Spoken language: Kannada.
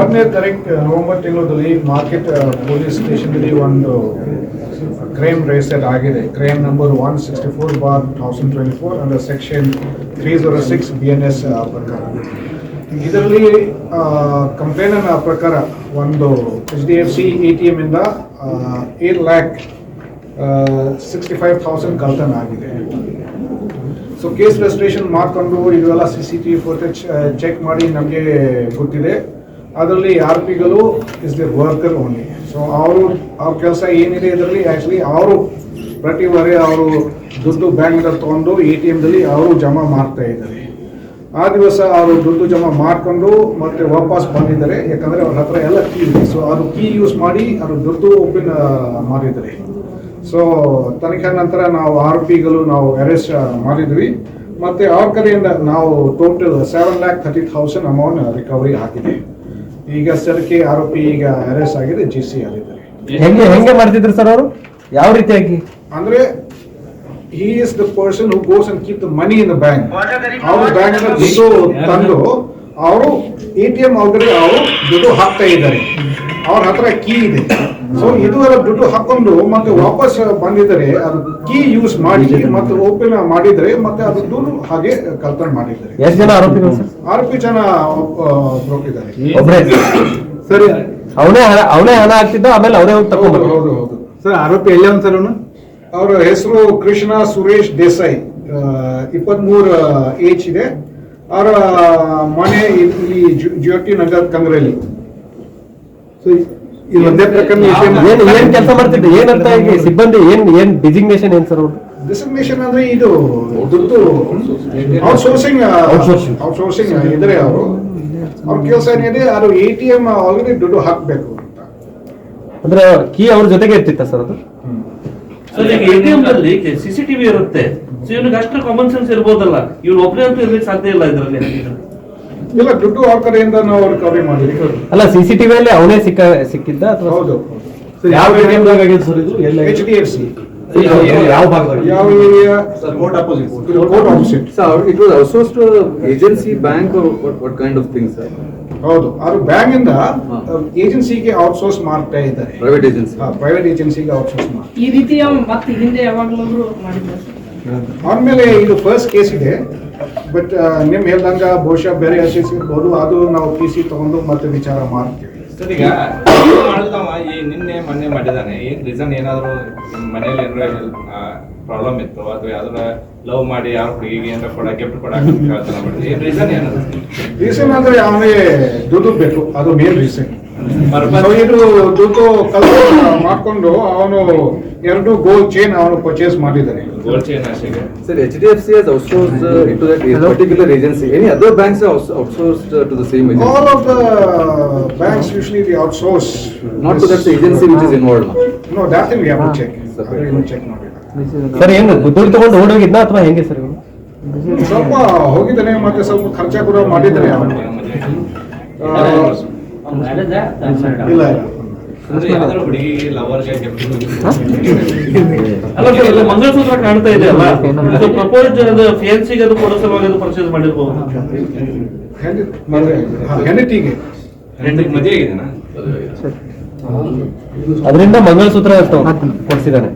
1ನೇ ತಾರೀಕು ನವೆಂಬರ್ ತಿಂಗಳಲ್ಲಿ ಮಾರ್ಕೆಟ್ ಪೊಲೀಸ್ ಸ್ಟೇಷನ್ನಲ್ಲಿ ಒಂದು ಕ್ರೈಮ್ ರಿಜಿಸ್ಟರ್ ಆಗಿದೆ. Crime number 164/1024 under section 306 BNS ಪ್ರಕಾರ. ಇದರಲ್ಲಿ ಕಂಪ್ಲೇಂಟ್ ಪ್ರಕಾರ ಒಂದು HDFC ATM ಇಂದ 8,65,000 ಕಳ್ತನ ಆಗಿದೆ. ಸೊ ಕೇಸ್ ರಿಜಿಸ್ಟ್ರೇಷನ್ ಮಾಡಿಕೊಂಡು ಇದೆಲ್ಲ CCTV ಫುಟೇಜ್ ಚೆಕ್ ಮಾಡಿ ನಮಗೆ ಗೊತ್ತಿದೆ. ಅದರಲ್ಲಿ RPಗಳು is the worker only. So ಅವ್ರ ಕೆಲಸ ಏನಿದೆ ಇದರಲ್ಲಿ ಆ್ಯಕ್ಚುಲಿ ಅವರು ಪ್ರತಿ ವಾರ ಅವರು ದುಡ್ಡು ಬ್ಯಾಂಕ್ನಲ್ಲಿ ತೊಗೊಂಡು ATMದಲ್ಲಿ ಅವರು ಜಮಾ ಮಾಡ್ತಾ ಇದ್ದಾರೆ. ಆ ದಿವಸ ಅವರು ದುಡ್ಡು ಜಮಾ ಮಾಡಿಕೊಂಡು ಮತ್ತೆ ವಾಪಸ್ ಬಂದಿದ್ದಾರೆ. ಯಾಕಂದರೆ ಅವ್ರ ಹತ್ರ ಎಲ್ಲ ಕೀ ಇದೆ. ಸೊ ಅದು ಕೀ ಯೂಸ್ ಮಾಡಿ ಅದು ದುಡ್ಡು ಓಪನ್ ಮಾಡಿದ್ದಾರೆ. ಸೊ ತನಿಖೆ ನಂತರ ನಾವು RPಗಳು ನಾವು ಅರೆಸ್ಟ್ ಮಾಡಿದ್ವಿ. ಮತ್ತು ಅವ್ರ ಕಡೆಯಿಂದ ನಾವು ಟೋಟಲ್ 7,30,000 ಅಮೌಂಟ್ ರಿಕವರಿ ಆಗಿದೆ. ಈಗ ಸದ್ಯಕ್ಕೆ ಆರೋಪಿ ಈಗ ಅರೆಸ್ಟ್ ಆಗಿದೆ, GC ಆಗಿದ್ದಾರೆ. ಹೆಂಗೆ ಮಾಡ್ತಿದ್ರು ಸರ್ ಅವರು? ಯಾವ ರೀತಿಯಾಗಿ ಅಂದ್ರೆ he is the person who goes and keep the money in the bank. ಅವರು ಬ್ಯಾಂಕ್ ದುಡ್ಡು ತಂದು ಅವರು ATM ಒಳಗಡೆ ಅವರು ದುಡ್ಡು ಹಾಕ್ತಾ ಇದ್ದಾರೆ. ಅವ್ರ ಹತ್ರ ಕೀ ಇದೆ. ಸೊ ಇದುವರೆಗೆ ದುಡ್ಡು ಹಾಕೊಂಡು ಮತ್ತೆ ವಾಪಸ್ ಬಂದಿದ್ದಾರೆ. ಅದು ಕೀ ಯೂಸ್ ಮಾಡಿ ಮತ್ತೆ ಓಪನ್ ಮಾಡಿದ್ರೆ ಮತ್ತೆ ಅದು ದುಡ್ಡು ಹಾಗೆ ಕಳ್ತನ ಮಾಡಿದ್ದಾರೆ. ಎಷ್ಟು ಜನ ಆರೋಪಿಗಳು ಸರ್? ಆರೋಪಿ ಜನ ಹೋಗಿದ್ದಾರೆ. ಒಬ್ಬರೇ ಸರಿ. ಅವನೇ ಹಣ ಹಾಕ್ತಿದ್ದ, ಆಮೇಲೆ ಅವರೇ ಹೋಗಿ ತಗೊಂಡ್ರು. ಹೌದು ಸರ್. ಆರೋಪಿ ಎಲ್ಲೇ ಸರ್ ಅವನು? ಅವರ ಹೆಸರು ಕೃಷ್ಣ ಸುರೇಶ್ ದೇಸಾಯಿ, 23 ಏಜ್ ಇದೆ. ಅವರ ಮನೆ ಇಲ್ಲಿ ಜ್ಯೋತಿ ನಗರ್ ಕಂಗ್ರಲ್ಲಿ. ಒಂದೇ ಪ್ರಕರಣ ಏನ್ ಕೆಲಸ ಮಾಡ್ತಿದ್ದೆ? ಏನಂತ ಈಗ ಸಿಬ್ಬಂದಿ ಏನ್ ಡಿಸಿಗ್ನೇಷನ್ ಏನ್ ಸರ್ ಅವ್ರು? ಡೆಸಿಗ್ನೇಷನ್ ಅಂದ್ರೆ ಇದು ದುಡ್ಡು ಔಟ್ಸೋರ್ಸಿಂಗ್ ಇದ್ರೆ ಅವರು ಅವ್ರ ಕೆಲಸ ಏನಿದೆ ಅದು ATM ಒಳಗಡೆ ದುಡ್ಡು ಹಾಕ್ಬೇಕು ಅಂತ. ಅಂದ್ರೆ ಕೀ ಅವ್ರ ಜೊತೆಗೆ ಇರ್ತಿತ್ತ ಸರ್ ಅದು? ಸರ್ ಈಗ ATM ನಲ್ಲಿ CCTV ಇರುತ್ತೆ. ಸೊ ಇವನಿಗೆ ಅಷ್ಟು ಕಾಮನ್ ಸೆನ್ಸ್ ಇರ್ಬೋದಲ್ಲ, ಇವ್ನು ಒಬ್ಬನೇ ಅಂತೂ ಇರ್ಲಿಕ್ಕೆ ಸಾಧ್ಯ ಇಲ್ಲ ಇದರಲ್ಲಿ. ಇಲ್ಲ, ದುಡ್ಡು ಅವ್ರ ಕಡೆಯಿಂದ ನಾವು ರಿಕವರಿ ಮಾಡಿದ್ವಿ. ಅಲ್ಲ, CCTV ಅಲ್ಲಿ ಅವನೇ ಸಿಕ್ಕಿದ್ದ ಅಥವಾ? ಹೌದು. ಯಾವ ಏರಿಯಾದಾಗ ಆಗಿದೆ ಸರ್ ಇದು? HDFC ಯಾವ ಭಾಗದಾಗ? ಯಾವ area? Court opposite. Court opposite. So it was outsourced to agency, bank, or what kind of things, sir? ಹೌದು, ಅದು ಬ್ಯಾಂಕ್ ಇಂದ ಏಜೆನ್ಸಿಗೆ ಔಟ್ಸೋರ್ಸ್ ಮಾಡ್ತಾ ಇದ್ದಾರೆ. Private agency. ಪ್ರೈವೇಟ್ ಏಜೆನ್ಸಿಗೆ ಔಟ್ಸೋರ್ಸ್ ಮಾಡಿ ಈ ರೀತಿ ಮತ್ತೆ ಹಿಂದೆ ಯಾವಾಗಲಾದ್ರೂ ಮಾಡಿದ್ದಾರೆ ಸರ್? ಆದ್ಮೇಲೆ ಇದು ಫಸ್ಟ್ ಕೇಸ್ ಇದೆ. ಬಟ್ ನಿಮ್ ಹೇಳ್ದಂಗ ಬಹುಶಃ ಬೇರೆ ಅಸೆಸ್ ಇರ್ಬೋದು. ಅದು ನಾವು PC ತಗೊಂಡು ಮತ್ತೆ ವಿಚಾರ ಮಾಡ್ತೀವಿ. ಸರ್, ಈಗ ಮಾಡಿದವ ಈ ನಿನ್ನೆ ಮೊನ್ನೆ ಮಾಡಿದಾನೆ, ಏನ್ ರೀಸನ್? ಏನಾದ್ರು ಮನೇಲಿ ಏನಾದ್ರು ಪ್ರಾಬ್ಲಮ್ ಇತ್ತು ಅಥವಾ ಯಾವ್ದಾರ ಲವ್ ಮಾಡಿ ಯಾರು ಹುಡುಗಿಗೆ ಏನಾರ ಗಿಫ್ಟ್ ಕೊಡಕ್ಕೆ ಹೇಳ್ತಾನೆ ಮಾಡಿದ್ರೆ ಏನ್ ರೀಸನ್? ಏನಾದ್ರು ರೀಸನ್ ಅಂದ್ರೆ ಅವನಿಗೆ ದುಡ್ಡು ಬೇಕು, ಅದು ಮೇನ್ ರೀಸನ್. ಇದು ದುಡ್ಡು ಮಾಡ್ಕೊಂಡು ಅವನು 2 ಗೋಲ್ಡ್ ಚೈನ್ ಅವನು ಪರ್ಚೇಸ್ ಮಾಡಿದ್ದಾನೆ. ಗೋಲ್ಡ್ ಚೈನ್ ಆಸೆಗೆ. Sir, HDFC has outsourced into that particular agency. Any other banks are outsourced to the same agency? All of the banks usually they outsource. Not to that agency which is involved. No, that thing we have to check. Check ಮಾಡಿಲ್ಲ ಸರ್. ಏನು ದುಡ್ಡು ತಗೊಂಡು ಓಡೋಗಿದ್ನ ಅಥವಾ ಹೆಂಗೆ ಸರ್? ಸ್ವಲ್ಪ ಹೋಗಿದ್ದಾನೆ, ಮತ್ತೆ ಸ್ವಲ್ಪ ಖರ್ಚ ಕೂಡ ಮಾಡಿದ್ದಾನೆ ಅವನು. ಇಲ್ಲ ಅಂದ್ರೆ ಯಾವ್ದಾದ್ರು ಹುಡುಗಿಗೆ ಲವರ್ಗೆ ಗಿಫ್ಟ್ ಅಲ್ಲ ಸರ್, ಇಲ್ಲಿ ಮಂಗಳಸೂತ್ರ ಕಾಣ್ತಾ ಇದೆ ಅಲ್ಲ, ಪ್ರಪೋಸ್ ಫಿಯಾನ್ಸಿಗೆ ಅದು ಕೊಡೋ ಸಲುವಾಗಿ ಅದು ಪರ್ಚೇಸ್ ಮಾಡಿರ್ಬೋದು. ಹೆಂಡತಿಗೆ ಮದುವೆ ಆಗಿದೆನಾ? ಅದರಿಂದ ಮಂಗಳಸೂತ್ರ ಕೊಡ್ಸಿದ್ದಾನೆ.